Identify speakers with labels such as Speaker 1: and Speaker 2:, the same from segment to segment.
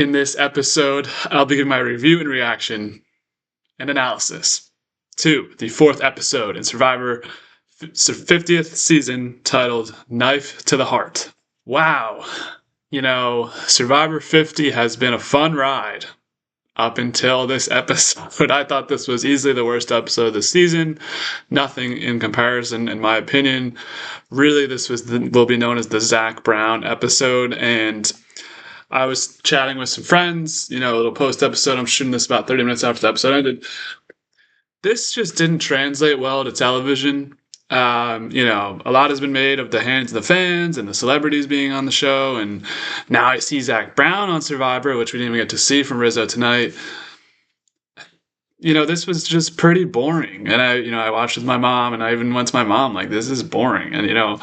Speaker 1: In this episode, I'll be giving my review and reaction and analysis to the fourth episode in Survivor 50th season titled Knife to the Heart. Wow. Survivor 50 has been a fun ride up until this episode. I thought this was easily the worst episode of the season. Nothing in comparison, in my opinion. Really, this will be known as the Zach Brown episode, and I was chatting with some friends, a little post-episode. I'm shooting this about 30 minutes after the episode ended. This just didn't translate well to television. A lot has been made of the hands of the fans and the celebrities being on the show, and now I see Zach Brown on Survivor, which we didn't even get to see from Rizzo tonight. This was just pretty boring. And I watched with my mom, and I even went to my mom, like, this is boring. And,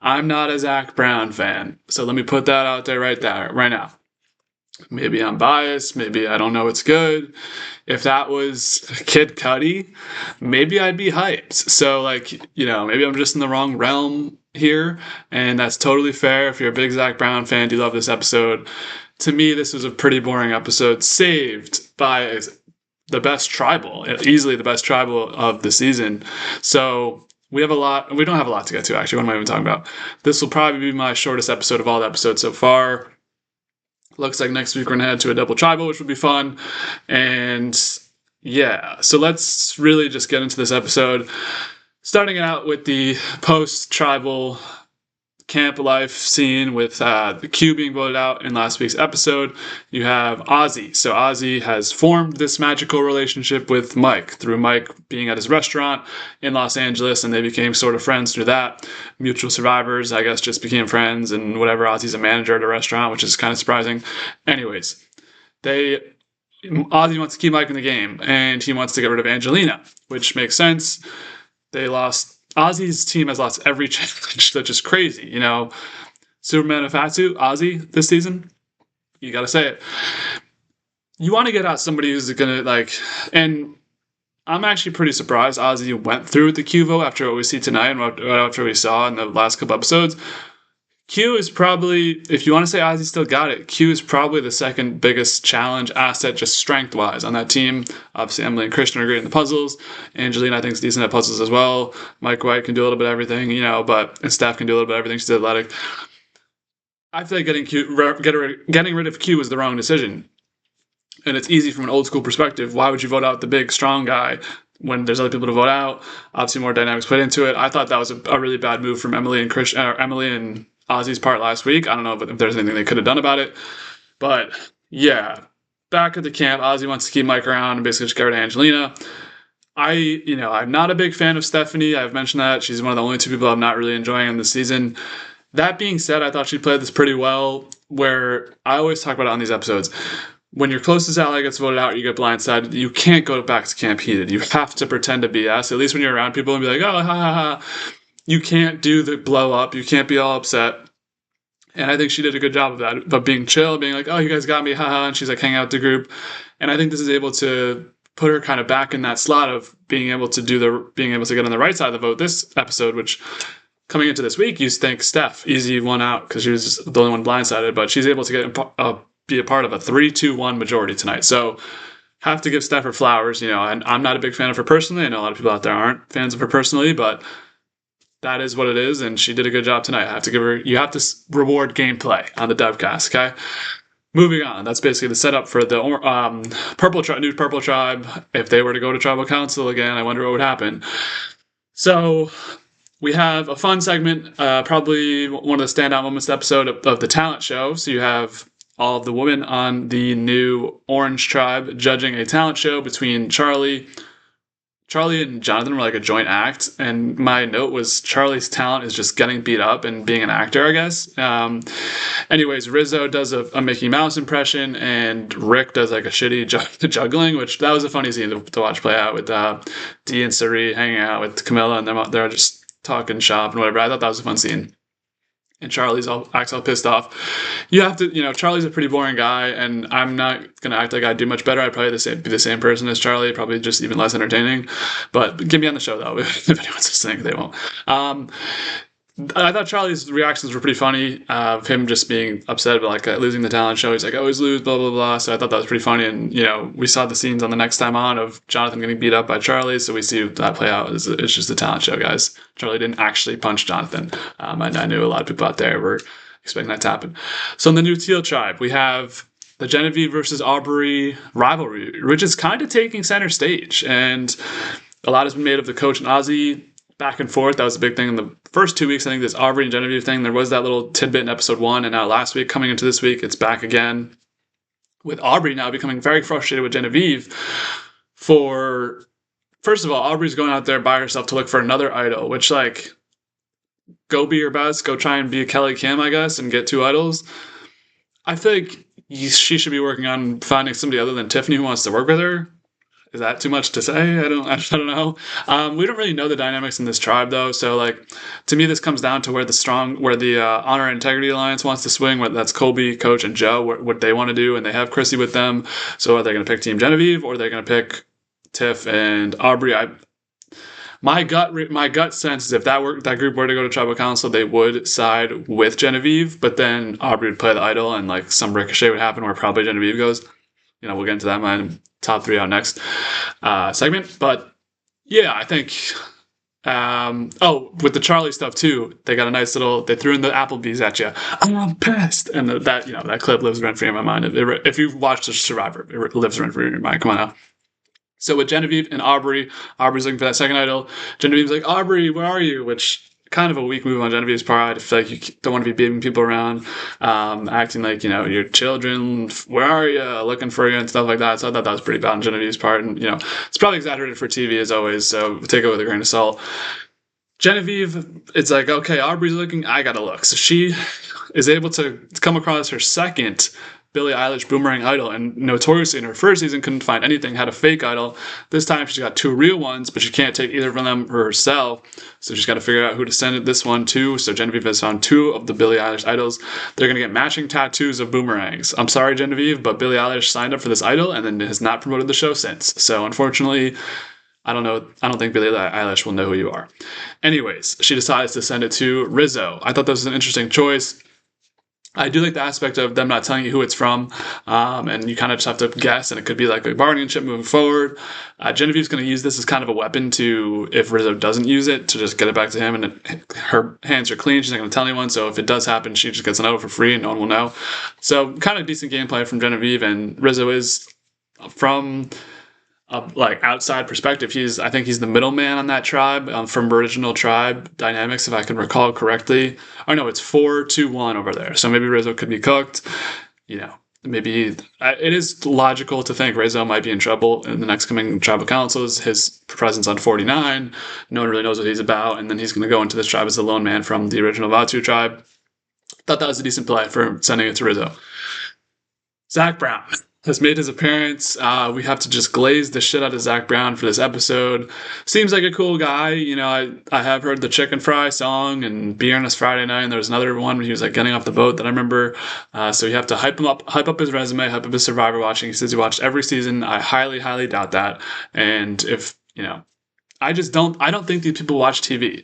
Speaker 1: I'm not a Zach Brown fan, so let me put that out there right now. Maybe I'm biased, maybe I don't know it's good. If that was Kid Cudi, maybe I'd be hyped. So, maybe I'm just in the wrong realm here, and that's totally fair. If you're a big Zach Brown fan, do you love this episode? To me, this was a pretty boring episode, saved by the best tribal, easily the best tribal of the season. So we don't have a lot to get to, actually. What am I even talking about? This will probably be my shortest episode of all the episodes so far. Looks like next week we're going to head to a double tribal, which would be fun. And yeah, so let's really just get into this episode. Starting out with the post-tribal camp life scene with Q being voted out in last week's episode. You have Ozzy. So Ozzy has formed this magical relationship with Mike through Mike being at his restaurant in Los Angeles, and they became sort of friends through that. Mutual survivors, I guess, just became friends, and whatever. Ozzy's a manager at a restaurant, which is kind of surprising. Anyways, Ozzy wants to keep Mike in the game, and he wants to get rid of Angelina, which makes sense. Ozzy's team has lost every challenge, which is crazy. Superman of Fatu, Ozzy this season, you gotta say it. You want to get out somebody who's gonna and I'm actually pretty surprised Ozzy went through with the Q vote after what we see tonight and after we saw in the last couple episodes. Q is probably, if you want to say Ozzy still got it, Q is probably the second biggest challenge asset, just strength-wise, on that team. Obviously, Emily and Christian are great in the puzzles. Angelina, I think, is decent at puzzles as well. Mike White can do a little bit of everything, and Steph can do a little bit of everything. She's athletic. I feel like getting rid of Q was the wrong decision. And it's easy from an old-school perspective. Why would you vote out the big, strong guy when there's other people to vote out? Obviously, more dynamics put into it. I thought that was a really bad move from Emily and Ozzy's part last week. I don't know if there's anything they could have done about it. But yeah, back at the camp, Ozzy wants to keep Mike around and basically just get rid of Angelina. I'm not a big fan of Stephanie. I've mentioned that. She's one of the only two people I'm not really enjoying in this season. That being said, I thought she played this pretty well, where I always talk about it on these episodes. When your closest ally gets voted out, you get blindsided. You can't go back to camp heated. You have to pretend to BS, at least when you're around people, and be like, oh, ha, ha, ha. You can't do the blow up. You can't be all upset. And I think she did a good job of that, of being chill, being like, oh, you guys got me, haha, and she's like hanging out with the group. And I think this is able to put her kind of back in that slot of being able to get on the right side of the vote this episode, which coming into this week, you think Steph, easy one out, because she was the only one blindsided, but she's able to be a part of a 3-2-1 majority tonight. So have to give Steph her flowers, and I'm not a big fan of her personally. I know a lot of people out there aren't fans of her personally, but that is what it is, and she did a good job tonight. You have to reward gameplay on the Devcast, okay? Moving on, that's basically the setup for the new Purple Tribe. If they were to go to Tribal Council again, I wonder what would happen. So we have a fun segment, probably one of the standout moments episode of the talent show. So you have all of the women on the new Orange Tribe judging a talent show between Charlie and Jonathan were like a joint act, and my note was Charlie's talent is just getting beat up and being an actor, I guess. Anyways, Rizzo does a Mickey Mouse impression, and Rick does like a shitty juggling, which that was a funny scene to watch play out with Dee and Sari hanging out with Camilla, and they're just talking shop and whatever. I thought that was a fun scene. And Charlie's acts all pissed off. You have to, Charlie's a pretty boring guy, and I'm not gonna act like I'd do much better. I'd probably be the same person as Charlie, probably just even less entertaining. But get me on the show though, if anyone's listening, they won't. I thought Charlie's reactions were pretty funny of him just being upset about like losing the talent show. He's like, I always lose, blah, blah, blah. So I thought that was pretty funny. And, we saw the scenes on the next time on of Jonathan getting beat up by Charlie. So we see that play out. It's just a talent show, guys. Charlie didn't actually punch Jonathan. And I knew a lot of people out there were expecting that to happen. So in the new Teal Tribe, we have the Genevieve versus Aubrey rivalry, which is kind of taking center stage. And a lot has been made of the coach and Ozzy back and forth. That was a big thing in the first 2 weeks. I think this Aubrey and Genevieve thing, there was that little tidbit in episode 1, and now last week, coming into this week, it's back again with Aubrey now becoming very frustrated with Genevieve for, first of all, Aubrey's going out there by herself to look for another idol, which, like, go be your best, go try and be a Kelly Kim, I guess, and get 2 idols. I feel like she should be working on finding somebody other than Tiffany who wants to work with her. Is that too much to say? I don't know. We don't really know the dynamics in this tribe, though. So, like, to me, this comes down to where the Honor and Integrity Alliance wants to swing. Whether that's Colby, Coach, and Joe, what they want to do, and they have Chrissy with them. So, are they going to pick Team Genevieve, or are they going to pick Tiff and Aubrey? My gut sense is if that group were to go to Tribal Council, they would side with Genevieve, but then Aubrey would play the idol, and like some ricochet would happen where probably Genevieve goes. We'll get into that in my top 3 out next segment. But yeah, I think. With the Charlie stuff too, they got a nice little. They threw in the Applebee's at you. I'm pissed, and that clip lives rent free in my mind. If you've watched the Survivor, it lives rent free in your mind. Come on now. So with Genevieve and Aubrey's looking for that second idol. Genevieve's like, Aubrey, where are you? Which kind of a weak move on Genevieve's part. I feel like you don't want to be beating people around, acting like, your children, where are you, looking for you and stuff like that. So I thought that was pretty bad on Genevieve's part. And, it's probably exaggerated for TV as always, so take it with a grain of salt. Genevieve, it's like, okay, Aubrey's looking, I gotta look. So she is able to come across her second Billie Eilish Boomerang idol, and notoriously in her first season couldn't find anything, had a fake idol. This time she's got 2 real ones, but she can't take either of them for herself, so she's got to figure out who to send this one to. So Genevieve has found 2 of the Billie Eilish idols. They're going to get matching tattoos of boomerangs. I'm sorry, Genevieve, but Billie Eilish signed up for this idol and then has not promoted the show since. So unfortunately, I don't know. I don't think Billie Eilish will know who you are. Anyways, she decides to send it to Rizzo. I thought this was an interesting choice. I do like the aspect of them not telling you who it's from, and you kind of just have to guess, and it could be like a bargaining chip moving forward. Genevieve's going to use this as kind of a weapon to, if Rizzo doesn't use it, to just get it back to him, and her hands are clean. She's not going to tell anyone, so if it does happen, she just gets an idol for free, and no one will know. So kind of decent gameplay from Genevieve, and Rizzo is from outside perspective, I think he's the middleman on that tribe, from original tribe dynamics, if I can recall correctly. Oh no, it's 4-2-1 over there. So maybe Rizzo could be cooked. Maybe it is logical to think Rizzo might be in trouble in the next coming tribal councils. His presence on 49, no one really knows what he's about, and then he's going to go into this tribe as a lone man from the original Vatu tribe. Thought that was a decent play for sending it to Rizzo. Zach Brown has made his appearance. We have to just glaze the shit out of Zach Brown for this episode. Seems like a cool guy. I have heard the Chicken Fry song and Be Earnest Friday Night, and there was another one when he was like getting off the boat that I remember. So you have to hype up his resume, hype up his Survivor watching. He says he watched every season. I highly, highly doubt that. And if, I don't think these people watch TV.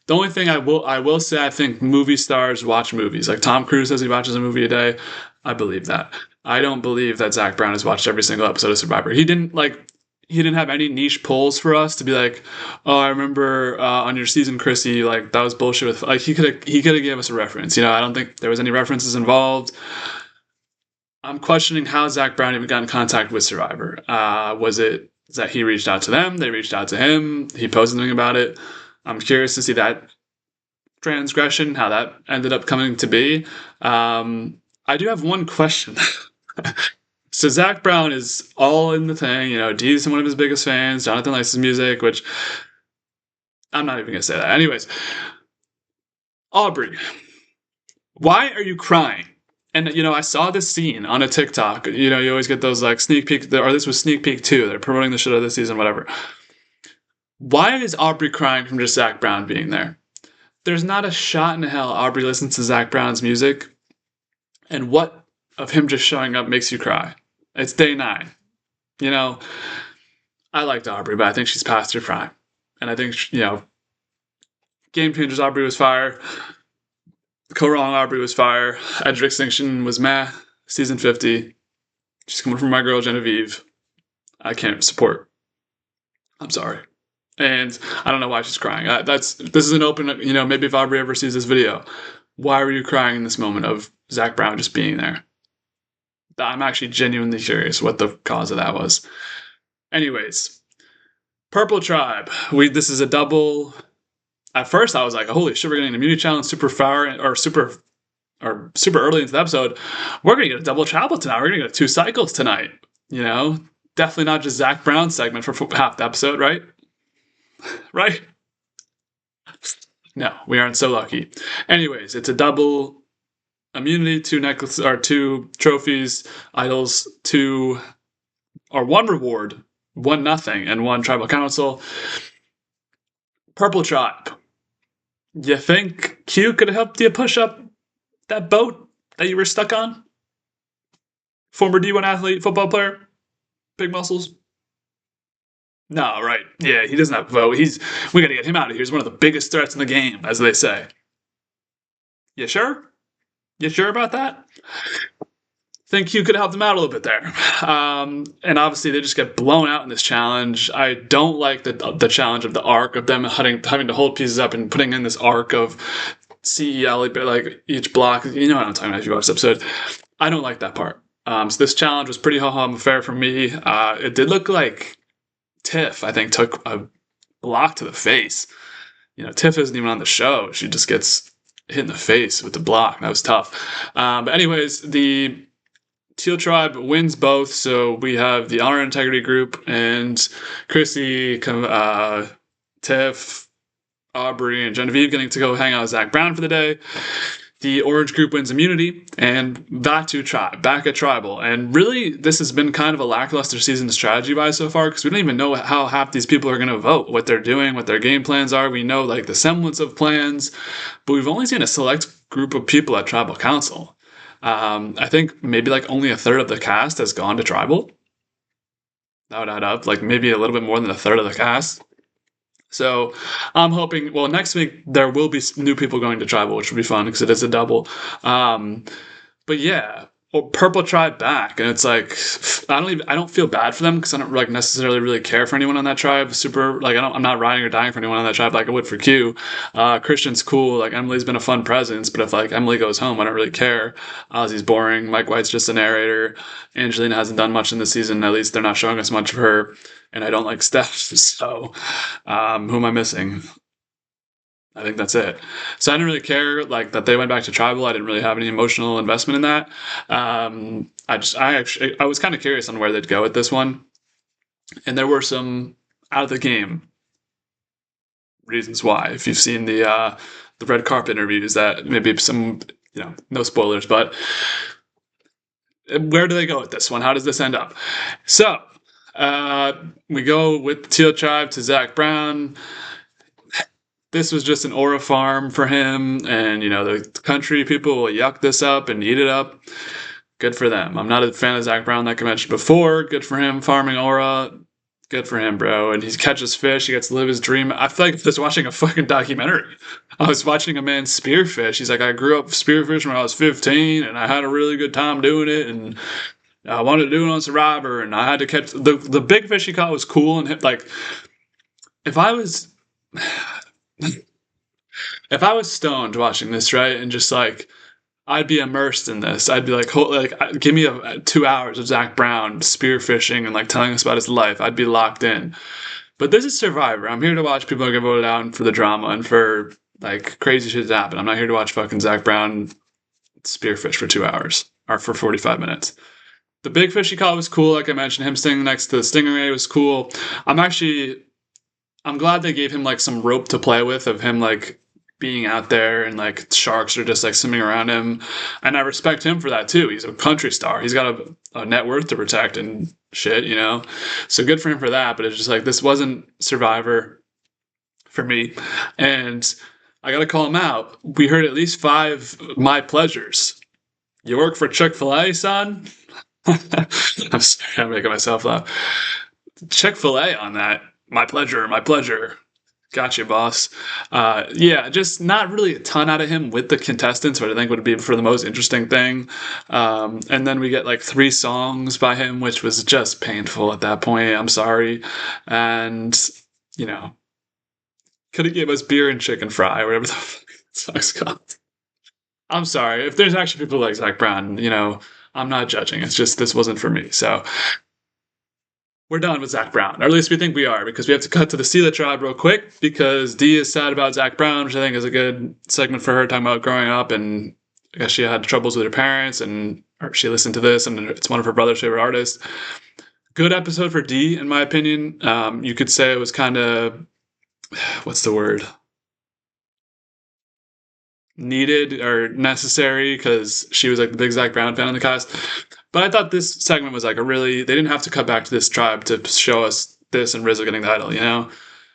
Speaker 1: The only thing I will say, I think movie stars watch movies. Like Tom Cruise says he watches a movie a day. I believe that. I don't believe that Zach Brown has watched every single episode of Survivor. He didn't have any niche polls for us to be like, oh, I remember on your season, Chrissy, like that was bullshit with, like, he could have gave us a reference. I don't think there was any references involved. I'm questioning how Zach Brown even got in contact with Survivor. Was it that he reached out to them? They reached out to him. He posted something about it. I'm curious to see that transgression, how that ended up coming to be. I do have one question. So Zach Brown is all in the thing. Dee's one of his biggest fans. Jonathan likes his music, which I'm not even going to say that. Anyways, Aubrey, why are you crying? And, I saw this scene on a TikTok. You always get those like sneak peek, or this was sneak peek 2. They're promoting the shit out of this season, whatever. Why is Aubrey crying from just Zach Brown being there? There's not a shot in hell Aubrey listens to Zach Brown's music. And what of him just showing up makes you cry? It's day 9. I liked Aubrey, but I think she's past her prime. And I think, Game Changers Aubrey was fire. Go Wrong Aubrey was fire. Edge of Extinction was meh. Season 50. She's coming from my girl Genevieve. I can't support. I'm sorry. And I don't know why she's crying. This is an open, maybe if Aubrey ever sees this video, why were you crying in this moment of Zach Brown just being there? I'm actually genuinely curious what the cause of that was. Anyways, Purple Tribe. This is a double. At first, I was like, "Holy shit, we're getting an immunity challenge super far or super early into the episode. We're gonna get a double tribal tonight. We're gonna get 2 cycles tonight." Definitely not just Zach Brown's segment for half the episode, right? Right? No, we aren't so lucky. Anyways, it's a double immunity, 2 necklaces or 2 trophies, idols, 1 reward, 1 nothing, and 1 tribal council. Purple Tribe. You think Q could have helped you push up that boat that you were stuck on? Former D1 athlete, football player, big muscles. No, right. Yeah, he doesn't have a vote. We gotta get him out of here. He's one of the biggest threats in the game, as they say. You sure? You sure about that? Think you could help them out a little bit there. And obviously they just get blown out in this challenge. I don't like the challenge of the arc of them having to hold pieces up and putting in this arc of CEL, like each block. You know what I'm talking about if you watch this episode. I don't like that part. So this challenge was pretty ho-hum affair for me. It did look like Tiff, I think, took a block to the face. Tiff isn't even on the show. She just gets hit in the face with the block. That was tough. But anyways, the Teal Tribe wins both. So we have the Honor and Integrity group and Chrissy, Tiff, Aubrey, and Genevieve getting to go hang out with Zach Brown for the day. The Orange group wins immunity, and back at Tribal. And really, this has been kind of a lackluster season strategy-wise so far, because we don't even know how half these people are going to vote, what they're doing, what their game plans are. We know, the semblance of plans, but we've only seen a select group of people at Tribal Council. I think maybe, only a third of the cast has gone to Tribal. That would add up, maybe a little bit more than a third of the cast. So I'm hoping, next week there will be new people going to Tribal, which will be fun because it is a double. But yeah, Purple Tribe back, and it's I don't feel bad for them because I don't necessarily really care for anyone on that tribe. I'm not riding or dying for anyone on that tribe like I would for Q. Christian's cool. Emily's been a fun presence, but if Emily goes home, I don't really care. Ozzy's boring. Mike White's just a narrator. Angelina hasn't done much in the season. At least they're not showing us much of her. And I don't like Steph. So who am I missing? I think that's it. So I didn't really care that they went back to Tribal. I didn't really have any emotional investment in that. I was kind of curious on where they'd go with this one, and there were some out of the game reasons why. If you've seen the red carpet interviews, that maybe some no spoilers, but where do they go with this one? How does this end up? So we go with Teal Tribe to Zach Brown. This was just an aura farm for him, and the country people will yuck this up and eat it up. Good for them. I'm not a fan of Zach Brown, like I mentioned before. Good for him farming aura. Good for him, bro. And he catches fish. He gets to live his dream. I feel like I was watching a fucking documentary. I was watching a man spearfish. He's like, I grew up spearfishing when I was 15, and I had a really good time doing it, and I wanted to do it on Survivor, and I had to catch the big fish he caught was cool and if I was stoned watching this, right, and just I'd be immersed in this. I'd be give me 2 hours of Zach Brown spearfishing and telling us about his life. I'd be locked in. But this is Survivor. I'm here to watch people get voted out and for the drama and for crazy shit to happen. I'm not here to watch fucking Zach Brown spearfish for 2 hours or for 45 minutes. The big fish he caught was cool. Like I mentioned, him sitting next to the stingray was cool. I'm glad they gave him some rope to play with of him being out there and sharks are just swimming around him, and I respect him for that too. He's a country star. He's got a net worth to protect and shit, so good for him for that. But it's just this wasn't Survivor for me, and I gotta call him out. We heard at least 5 my pleasures. You work for Chick-fil-A, son? I'm sorry, I'm making myself laugh. Chick-fil-A on that. My pleasure, my pleasure. Gotcha, boss. Yeah, just not really a ton out of him with the contestants, but I think would be for the most interesting thing. And then we get like 3 songs by him, which was just painful at that point. I'm sorry. And, you know, could have gave us beer and chicken fry, or whatever the fuck that song's called. I'm sorry. If there's actually people like Zach Brown, I'm not judging. It's just this wasn't for me. So we're done with Zach Brown, or at least we think we are, because we have to cut to the Steela tribe real quick, because Dee is sad about Zach Brown, which I think is a good segment for her, talking about growing up, and I guess she had troubles with her parents, and she listened to this, and it's one of her brother's favorite artists. Good episode for Dee, in my opinion. You could say it was kind of, what's the word? Needed or necessary, because she was like the big Zach Brown fan on the cast. But I thought this segment was like they didn't have to cut back to this tribe to show us this and Rizzo getting the title,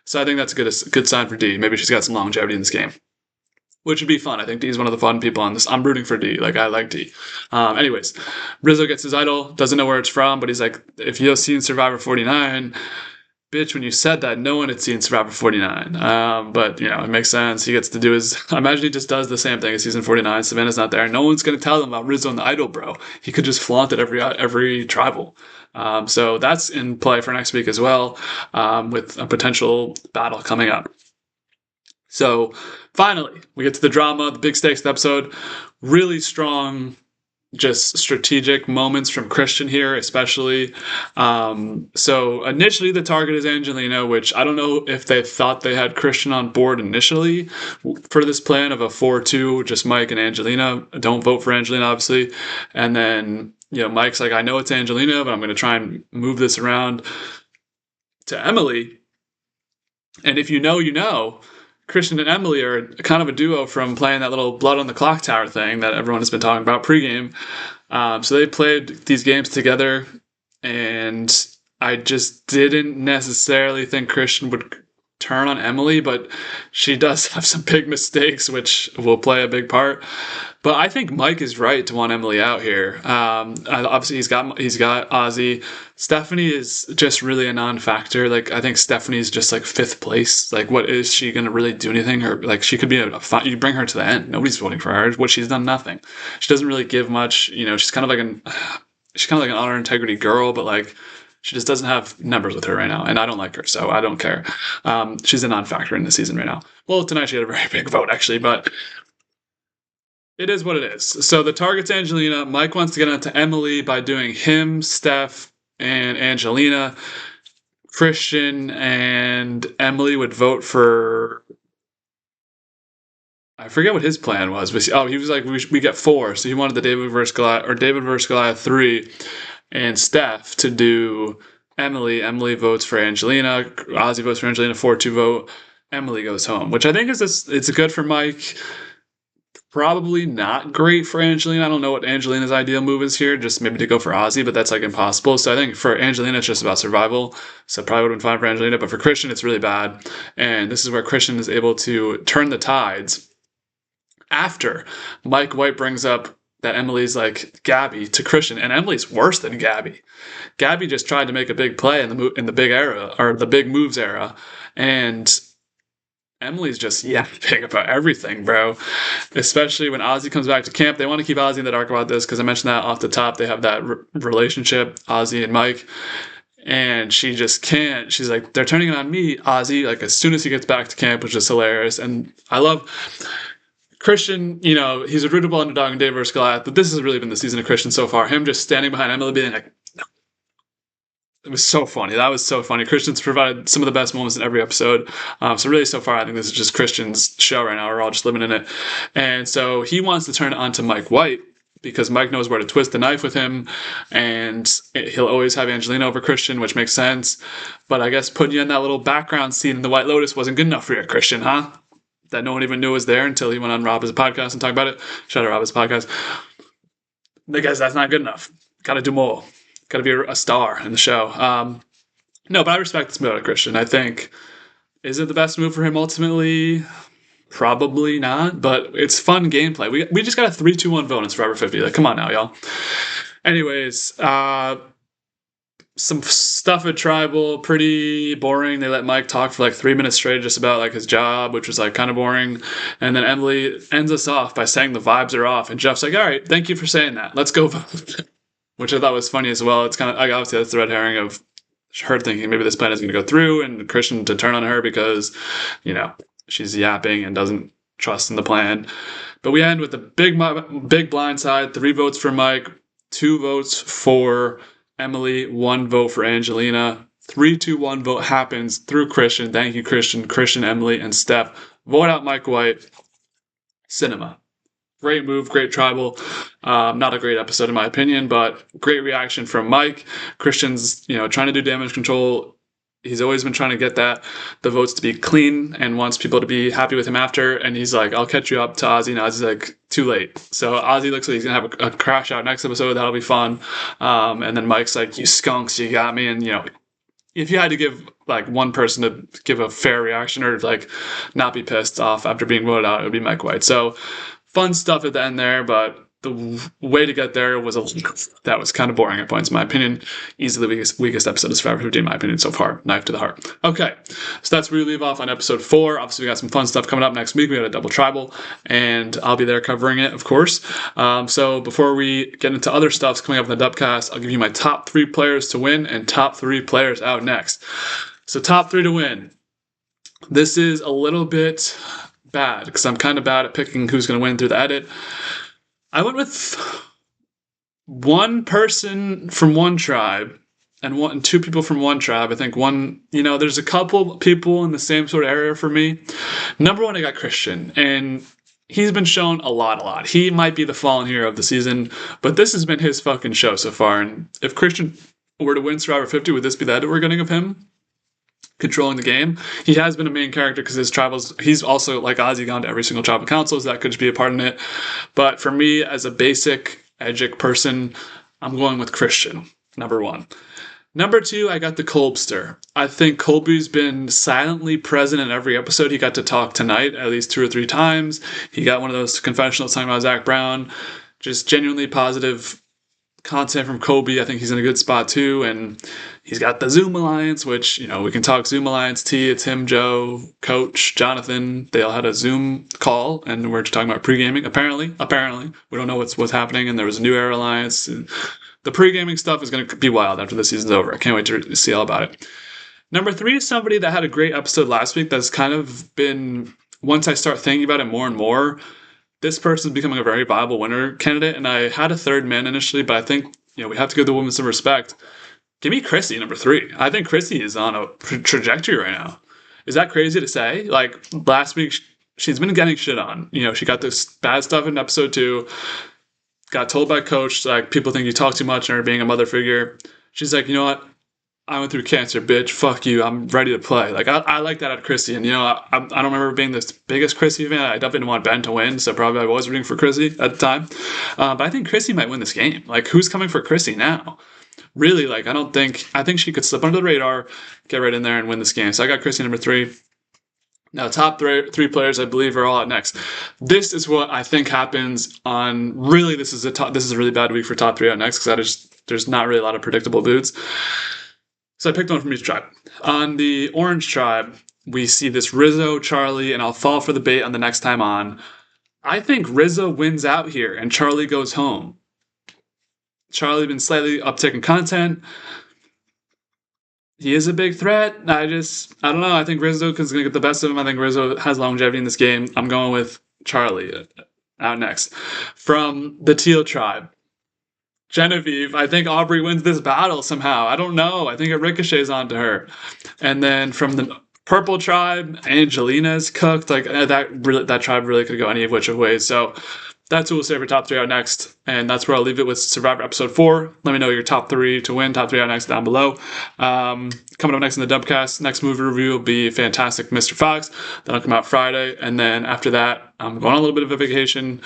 Speaker 1: So I think that's a good sign for Dee. Maybe she's got some longevity in this game, which would be fun. I think Dee's one of the fun people on this. I'm rooting for Dee. Like, I like Dee. Anyways, Rizzo gets his idol, doesn't know where it's from, but he's like, if you've seen Survivor 49, bitch, when you said that, no one had seen Survivor 49. But, it makes sense. He gets to do I imagine he just does the same thing as season 49. Savannah's not there. No one's going to tell them about Rizzo and the Idol, bro. He could just flaunt it every tribal. So that's in play for next week as well, with a potential battle coming up. So finally, we get to the drama, the big stakes of the episode. Really strong, just strategic moments from Christian here, especially. So initially the target is Angelina, which I don't know if they thought they had Christian on board initially for this plan of a 4-2, just Mike and Angelina. Don't vote for Angelina, obviously. And then, Mike's like, I know it's Angelina, but I'm going to try and move this around to Emily. And if you know, Christian and Emily are kind of a duo from playing that little Blood on the Clock Tower thing that everyone has been talking about pregame. So they played these games together, and I just didn't necessarily think Christian would turn on Emily, but she does have some big mistakes, which will play a big part. But I think Mike is right to want Emily out here. Obviously, he's got Ozzy. Stephanie is just really a non-factor. Like, I think Stephanie's just like 5th place. Like, what is she going to really do anything? Or like, she could be you bring her to the end. Nobody's voting for her. What she's done, nothing. She doesn't really give much. She's kind of like an honor integrity girl, but like, she just doesn't have numbers with her right now, and I don't like her, so I don't care. She's a non-factor in the season right now. Well, tonight she had a very big vote, actually, but it is what it is. So the target's Angelina. Mike wants to get onto Emily by doing him, Steph, and Angelina. Christian and Emily would vote for... I forget what his plan was. He was like, we get 4, so he wanted the David versus Goliath 3, and Steph to do Emily. Emily votes for Angelina. Ozzy votes for Angelina. 4-2 vote. Emily goes home, which I think it's good for Mike. Probably not great for Angelina. I don't know what Angelina's ideal move is here, just maybe to go for Ozzy, but that's like impossible. So I think for Angelina, it's just about survival. So probably would have been fine for Angelina, but for Christian, it's really bad. And this is where Christian is able to turn the tides after Mike White brings up that Emily's like Gabby to Christian, and Emily's worse than Gabby. Gabby just tried to make a big play in the big era, or the big moves era, and Emily's just yapping about everything, bro. Especially when Ozzy comes back to camp. They want to keep Ozzy in the dark about this because I mentioned that off the top. They have that relationship, Ozzy and Mike. And she just can't. She's like, they're turning it on me, Ozzy, like as soon as he gets back to camp, which is hilarious. And I love Christian, he's a rootable underdog in David vs. Goliath, but this has really been the season of Christian so far. Him just standing behind Emily being like, no. It was so funny. That was so funny. Christian's provided some of the best moments in every episode. So really so far, I think this is just Christian's show right now. We're all just living in it. And so he wants to turn it on to Mike White because Mike knows where to twist the knife with him. And he'll always have Angelina over Christian, which makes sense. But I guess putting you in that little background scene in the White Lotus wasn't good enough for you, Christian, huh? That no one even knew was there until he went on Rob's podcast and talked about it. Shout out Rob's podcast. I guess that's not good enough. Got to do more. Got to be a star in the show. No, but I respect this move out of Christian. I think, is it the best move for him ultimately? Probably not, but it's fun gameplay. We just got a 3-2-1 vote in Survivor 50. Like, come on now, y'all. Anyways, some stuff at Tribal, pretty boring. They let Mike talk for like 3 minutes straight just about like his job, which was like kind of boring. And then Emily ends us off by saying the vibes are off. And Jeff's like, all right, thank you for saying that. Let's go vote. Which I thought was funny as well. It's kind of, like, obviously that's the red herring of her thinking maybe this plan is going to go through and Christian to turn on her because, you know, she's yapping and doesn't trust in the plan. But we end with a big blind side, 3 votes for Mike, 2 votes for Emily, 1 vote for Angelina. 3-2-1 vote happens through Christian. Thank you, Christian, Emily, and Steph. Vote out Mike White. Cinema. Great move, great Tribal. Not a great episode in my opinion, but great reaction from Mike. Christian's, trying to do damage control. He's always been trying to get the votes to be clean and wants people to be happy with him after. And he's like, I'll catch you up to Ozzy. And Ozzy's like, too late. So Ozzy looks like he's going to have a crash out next episode. That'll be fun. And then Mike's like, you skunks, you got me. And, if you had to give like one person to give a fair reaction or like not be pissed off after being voted out, it would be Mike White. So fun stuff at the end there, but the way to get there was that was kind of boring at points, in my opinion. Easily the weakest episode of Survivor 50, in my opinion, so far. Knife to the heart. Okay, so that's where we leave off on episode 4. Obviously, we got some fun stuff coming up next week. We got a double Tribal, and I'll be there covering it, of course. So before we get into other stuff coming up in the Dubcast, I'll give you my top 3 players to win and top 3 players out next. So top 3 to win. This is a little bit bad because I'm kind of bad at picking who's going to win through the edit. I went with one person from one tribe and 2 people from one tribe. I think there's a couple people in the same sort of area for me. Number 1, I got Christian, and he's been shown a lot. He might be the fallen hero of the season, but this has been his fucking show so far. And if Christian were to win Survivor 50, would this be the edit we're getting of him controlling the game? He has been a main character because his tribals, he's also like Ozzy gone to every single tribal council, so that could be a part in it. But for me, as a basic Edgic person, I'm going with Christian, number 1. Number 2, I got the Kolbster. I think Colby's been silently present in every episode. He got to talk tonight at least 2 or 3 times. He got one of those confessionals talking about Zach Brown. Just genuinely positive content from Colby. I think he's in a good spot too, and he's got the Zoom Alliance, which we can talk Zoom Alliance tea. It's him, Joe, Coach, Jonathan. They all had a Zoom call, and we're talking about pre-gaming. Apparently, we don't know what's happening. And there was a New Era Alliance. The pre-gaming stuff is going to be wild after the season's over. I can't wait to see all about it. Number 3 is somebody that had a great episode last week. That's kind of been, once I start thinking about it more and more, this person is becoming a very viable winner candidate. And I had a 3rd man initially, but I think, we have to give the woman some respect. Give me Chrissy, number 3. I think Chrissy is on a trajectory right now. Is that crazy to say? Like, last week, she's been getting shit on. She got this bad stuff in episode 2, got told by Coach, like, people think you talk too much and are being a mother figure. She's like, you know what? I went through cancer, bitch. Fuck you. I'm ready to play. Like, I like that out of Chrissy. And, I don't remember being the biggest Chrissy fan. I definitely didn't want Ben to win, so probably I was rooting for Chrissy at the time. But I think Chrissy might win this game. Like, who's coming for Chrissy now? Really, like, I think she could slip under the radar, get right in there and win this game. So I got Chrissy number 3. Now, top 3 players, I believe, are all out next. This is what I think happens on, really, this is a really bad week for top 3 out next, because there's not really a lot of predictable dudes. So I picked one from each tribe. On the Orange tribe, we see this Rizzo, Charlie, and I'll fall for the bait on the next time on. I think Rizzo wins out here, and Charlie goes home. Charlie been slightly upticking content. He is a big threat. I don't know. I think Rizzo is going to get the best of him. I think Rizzo has longevity in this game. I'm going with Charlie out next. From the Teal tribe, Genevieve, I think Aubrey wins this battle somehow. I don't know. I think it ricochets onto her. And then from the Purple tribe, Angelina's cooked. Like, that tribe really could go any of which ways. So that's who we'll say for top 3 out next. And that's where I'll leave it with Survivor episode 4. Let me know your top 3 to win, top 3 out next down below. Coming up next in the Dubcast, next movie review will be Fantastic Mr. Fox. That'll come out Friday. And then after that, I'm going on a little bit of a vacation.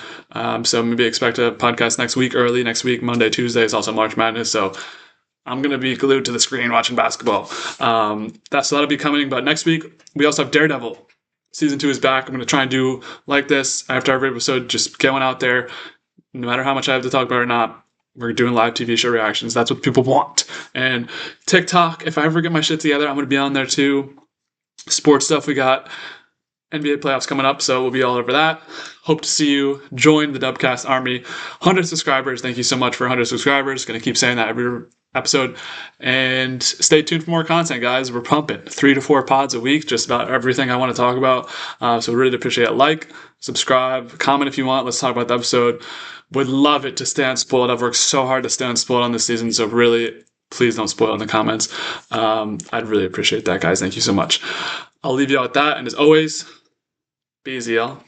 Speaker 1: So maybe expect a podcast next week, early next week. Monday, Tuesday is also March Madness. So I'm going to be glued to the screen watching basketball. That'll be coming. But next week, we also have Daredevil. Season 2 is back. I'm going to try and do like this after every episode, just get one out there. No matter how much I have to talk about or not, We're doing live TV show reactions. That's what people want. And TikTok, if I ever get my shit together, I'm going to be on there too. Sports stuff, we got NBA playoffs coming up, so we'll be all over that. Hope to see you. Join the Dubcast Army. 100 subscribers. Thank you so much for 100 subscribers. Going to keep saying that every episode. And stay tuned for more content, guys. We're pumping 3 to 4 pods a week, just about everything I want to talk about. So really appreciate it. Like, subscribe, comment if you want. Let's talk about the episode. Would love it to stay unspoiled. I've worked so hard to stay unspoiled on this season, so really, please don't spoil in the comments. I'd really appreciate that, guys. Thank you so much. I'll leave you out with that. And as always, be easy, y'all.